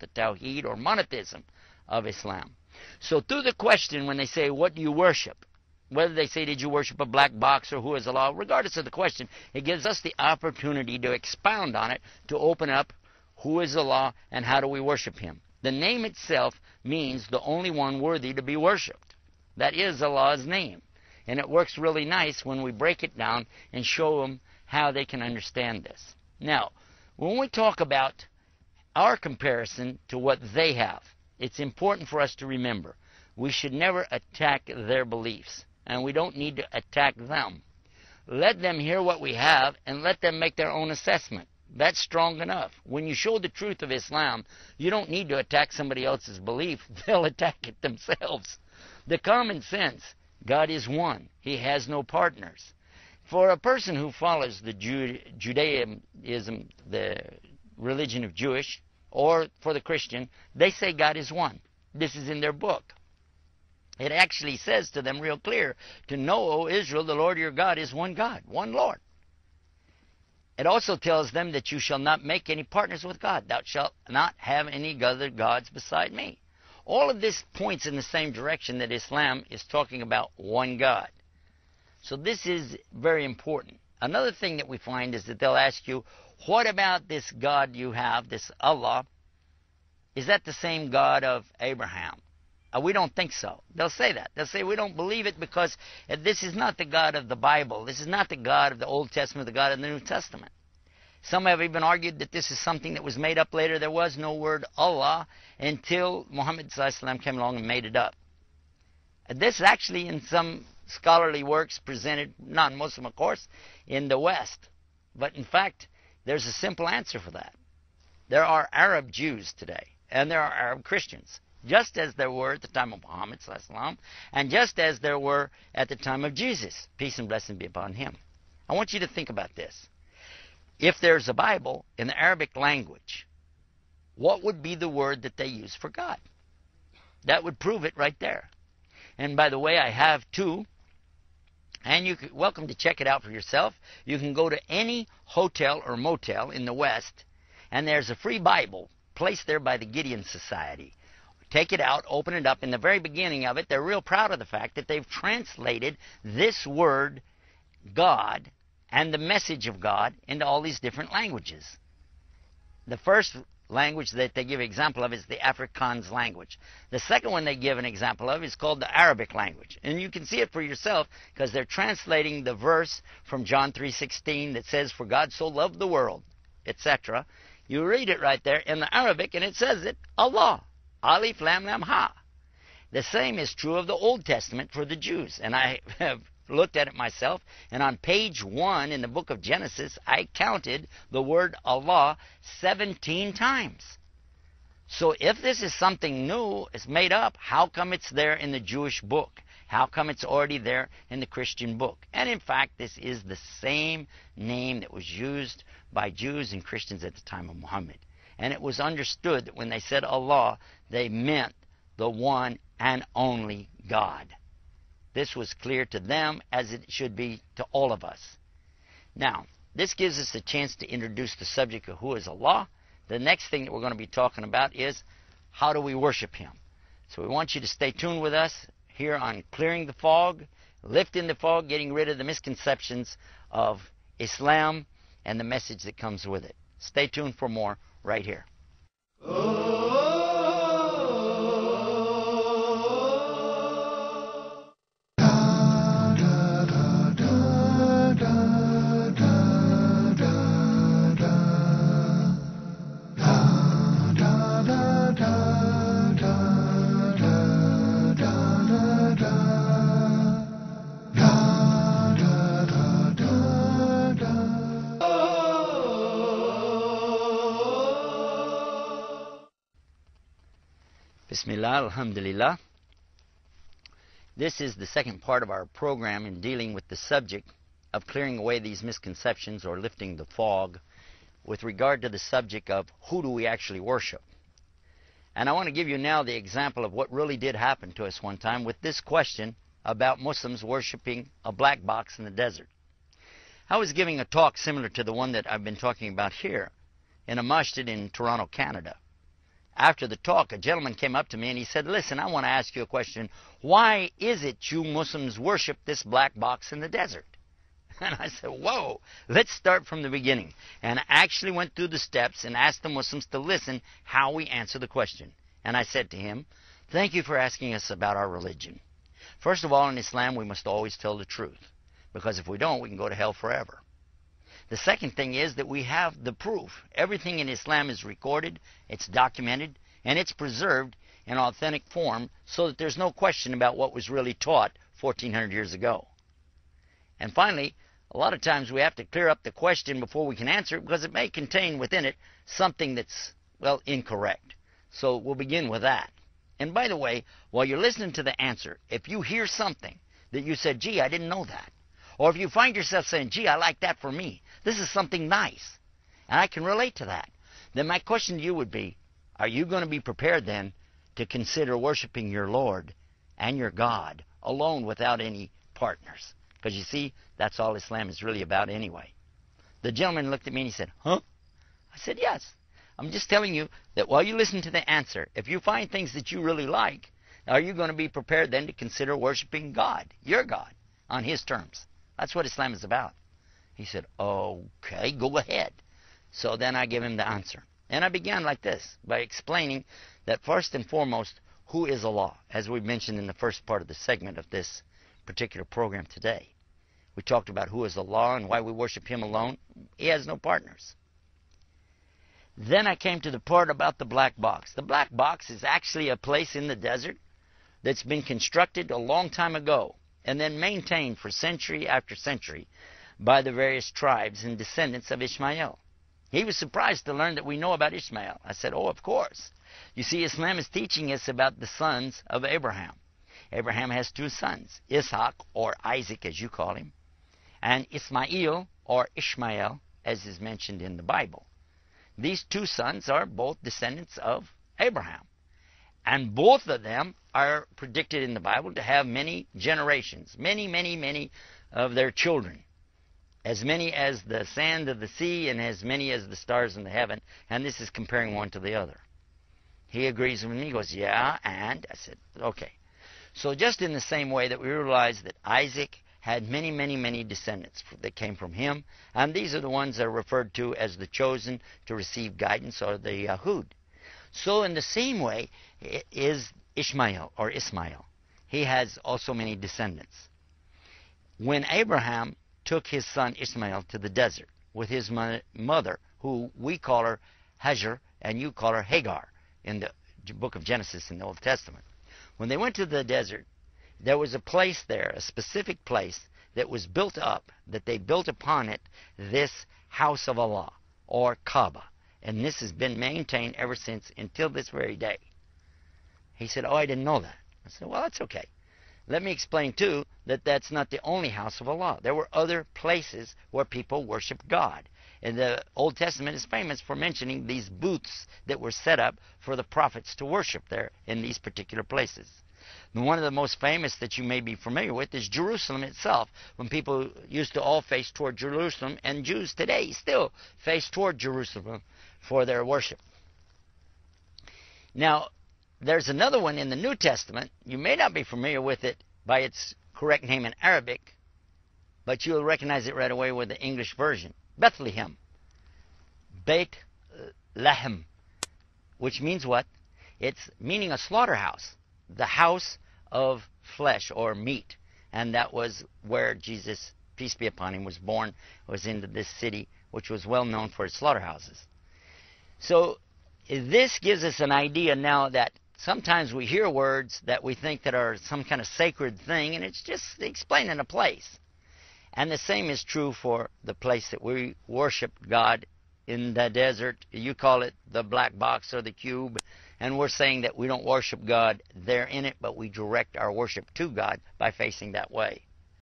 the Tawheed or monotheism of Islam. So through the question, when they say, what do you worship? Whether they say, did you worship a black box or who is Allah? Regardless of the question, it gives us the opportunity to expound on it, to open up who is Allah and how do we worship Him. The name itself means the only one worthy to be worshipped. That is Allah's name. And it works really nice when we break it down and show them how they can understand this. Now, when we talk about our comparison to what they have, it's important for us to remember we should never attack their beliefs, and we don't need to attack them. Let them hear what we have and let them make their own assessment. That's strong enough. When you show the truth of Islam, you don't need to attack somebody else's belief. They'll attack it themselves. The common sense, God is one. He has no partners. For a person who follows the Judaism, the religion of Jewish, or for the Christian, they say God is one. This is in their book. It actually says to them real clear, to know, O Israel, the Lord your God is one God, one Lord. It also tells them that you shall not make any partners with God. Thou shalt not have any other gods beside me. All of this points in the same direction that Islam is talking about one God. So this is very important. Another thing that we find is that they'll ask you, what about this God you have, this Allah? Is that the same God of Abraham? We don't think so. They'll say that. They'll say we don't believe it because this is not the God of the Bible. This is not the God of the Old Testament, the God of the New Testament. Some have even argued that this is something that was made up later. There was no word Allah until Muhammad ﷺ came along and made it up. This actually in some scholarly works presented, non-Muslim of course, in the West. But in fact, there's a simple answer for that. There are Arab Jews today, and there are Arab Christians, just as there were at the time of Muhammad ﷺ, and just as there were at the time of Jesus. Peace and blessing be upon him. I want you to think about this. If there's a Bible in the Arabic language, what would be the word that they use for God? That would prove it right there. And by the way, I have two, and you're welcome to check it out for yourself. You can go to any hotel or motel in the West, and there's a free Bible placed there by the Gideon Society. Take it out, open it up. In the very beginning of it, they're real proud of the fact that they've translated this word, God, and the message of God into all these different languages. The first language that they give an example of is the Afrikaans language. The second one they give an example of is called the Arabic language. And you can see it for yourself because they're translating the verse from John 3:16 that says, for God so loved the world, etc. You read it right there in the Arabic and it says it, Allah. Alif Lam Lam Ha. The same is true of the Old Testament for the Jews. And I have looked at it myself, and on page 1 in the book of Genesis, I counted the word Allah 17 times. So if this is something new, it's made up, how come it's there in the Jewish book? How come it's already there in the Christian book? And in fact, this is the same name that was used by Jews and Christians at the time of Muhammad. And it was understood that when they said Allah, they meant the one and only God. This was clear to them as it should be to all of us. Now, this gives us a chance to introduce the subject of who is Allah. The next thing that we're going to be talking about is how do we worship Him. So we want you to stay tuned with us here on Clearing the Fog, Lifting the Fog, getting rid of the misconceptions of Islam and the message that comes with it. Stay tuned for more right here. Bismillah, alhamdulillah. This is the second part of our program in dealing with the subject of clearing away these misconceptions or lifting the fog with regard to the subject of who do we actually worship. And I want to give you now the example of what really did happen to us one time with this question about Muslims worshiping a black box in the desert. I was giving a talk similar to the one that I've been talking about here in a masjid in Toronto, Canada. after the talk, a gentleman came up to me and he said, listen, I want to ask you a question. Why is it you Muslims worship this black box in the desert? And I said, whoa, let's start from the beginning. And I actually went through the steps and asked the Muslims to listen how we answer the question. And I said to him, thank you for asking us about our religion. First of all, in Islam, we must always tell the truth, because if we don't, we can go to hell forever. The second thing is that we have the proof. Everything in Islam is recorded, it's documented, and it's preserved in authentic form so that there's no question about what was really taught 1,400 years ago. And finally, a lot of times we have to clear up the question before we can answer it because it may contain within it something that's, well, incorrect. So we'll begin with that. And by the way, while you're listening to the answer, if you hear something that you said, gee, I didn't know that, or if you find yourself saying, gee, I like that for me, this is something nice, and I can relate to that, then my question to you would be, are you going to be prepared then to consider worshiping your Lord and your God alone without any partners? Because you see, that's all Islam is really about anyway. The gentleman looked at me and he said, huh? I said, yes. I'm just telling you that while you listen to the answer, if you find things that you really like, are you going to be prepared then to consider worshiping God, your God, on His terms? That's what Islam is about. He said, okay, go ahead. So then I give him the answer. And I began like this, by explaining that first and foremost, who is Allah? As we mentioned in the first part of the segment of this particular program today. We talked about who is Allah and why we worship Him alone. He has no partners. Then I came to the part about the black box. The black box is actually a place in the desert that's been constructed a long time ago and then maintained for century after century by the various tribes and descendants of Ishmael. He was surprised to learn that we know about Ishmael. I said, oh, of course. You see, Islam is teaching us about the sons of Abraham. Abraham has two sons, Ishaq, or Isaac as you call him, and Ismail, or Ishmael, as is mentioned in the Bible. These two sons are both descendants of Abraham. And both of them are predicted in the Bible to have many generations, many of their children. As many as the sand of the sea and as many as the stars in the heaven. And this is comparing one to the other. He agrees with me. He goes, yeah, and? I said, okay. So just in the same way that we realize that Isaac had many descendants that came from him, and these are the ones that are referred to as the chosen to receive guidance, or the Yahud. So in the same way is Ishmael, or Ismail. He has also many descendants. When Abraham took his son Ishmael to the desert with his mother, who we call her Hajar, and you call her Hagar in the book of Genesis in the Old Testament. When they went to the desert, there was a place there, a specific place that was built up, that they built upon it this house of Allah, or Kaaba. And this has been maintained ever since until this very day. He said, oh, I didn't know that. I said, well, that's okay. Let me explain, too, that that's not the only house of Allah. There were other places where people worshiped God. And the Old Testament is famous for mentioning these booths that were set up for the prophets to worship there in these particular places. And one of the most famous that you may be familiar with is Jerusalem itself, when people used to all face toward Jerusalem, and Jews today still face toward Jerusalem for their worship. Now, there's another one in the New Testament. You may not be familiar with it by its correct name in Arabic, but you'll recognize it right away with the English version. Bethlehem. Beit Lehem. Which means what? It's meaning a slaughterhouse. The house of flesh or meat. And that was where Jesus, peace be upon him, was born, was into this city, which was well known for its slaughterhouses. So this gives us an idea now that sometimes we hear words that we think that are some kind of sacred thing, and it's just explaining a place. And the same is true for the place that we worship God in the desert. You call it the black box or the cube. And we're saying that we don't worship God there in it, but we direct our worship to God by facing that way.